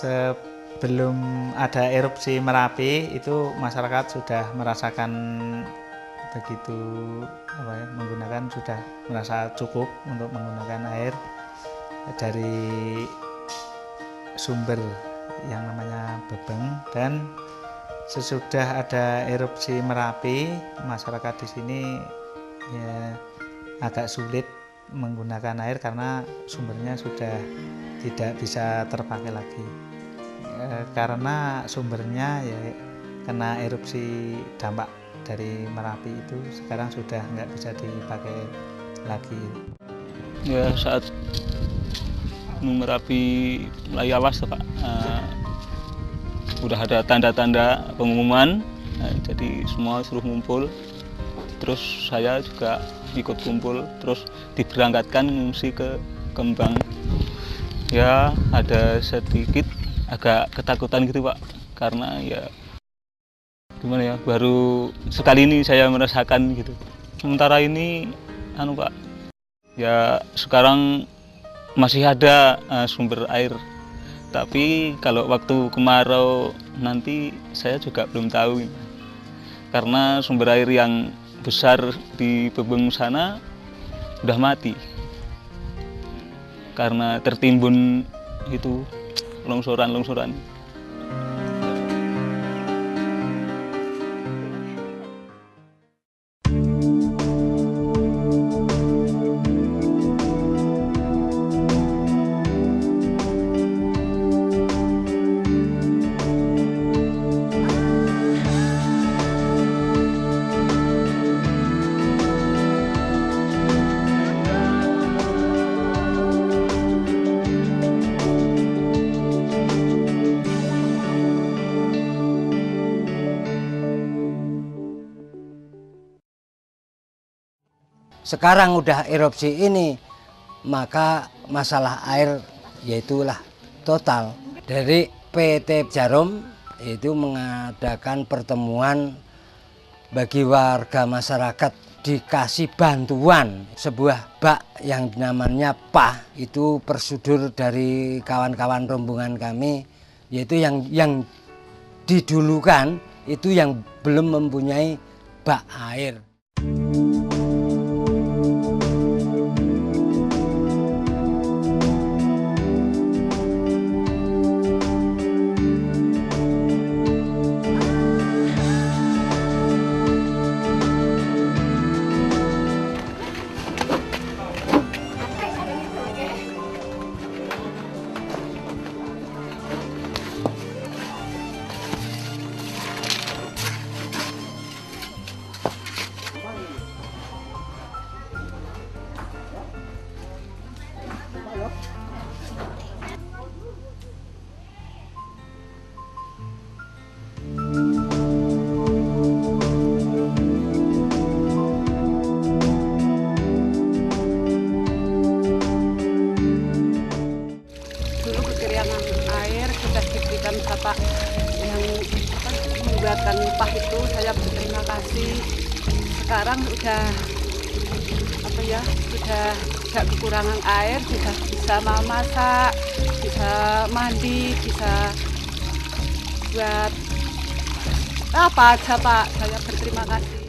Sebelum ada erupsi Merapi itu masyarakat sudah merasakan begitu menggunakan, sudah merasa cukup untuk menggunakan air dari sumber yang namanya Bebeng. Dan sesudah ada erupsi Merapi, masyarakat di sini ya agak sulit menggunakan air karena sumbernya sudah tidak bisa terpakai lagi, karena sumbernya ya kena erupsi dampak dari Merapi itu sekarang sudah nggak bisa dipakai lagi. Ya, saat Gunung Merapi mulai awas Pak, udah ada tanda-tanda pengumuman, jadi semua suruh ngumpul, terus saya juga ikut kumpul, terus diberangkatkan mengungsi ke Kembang. Ya ada sedikit agak ketakutan gitu Pak, karena ya gimana ya, baru sekali ini saya merasakan gitu. Sementara ini Pak, ya sekarang masih ada sumber air, tapi kalau waktu kemarau nanti saya juga belum tahu, karena sumber air yang besar di Bebeng sana udah mati karena tertimbun itu longsoran. Sekarang udah erupsi ini, maka masalah air yaitulah total. Dari PT Jarum itu mengadakan pertemuan bagi warga masyarakat, dikasih bantuan sebuah bak yang namanya PAH, itu persudur dari kawan-kawan rombongan kami, yaitu yang didulukan itu yang belum mempunyai bak air. Bapak yang membuatkan PAH itu, saya berterima kasih. Sekarang sudah sudah tidak kekurangan air, sudah bisa memasak, bisa mandi, bisa buat apa aja Pak. Saya berterima kasih.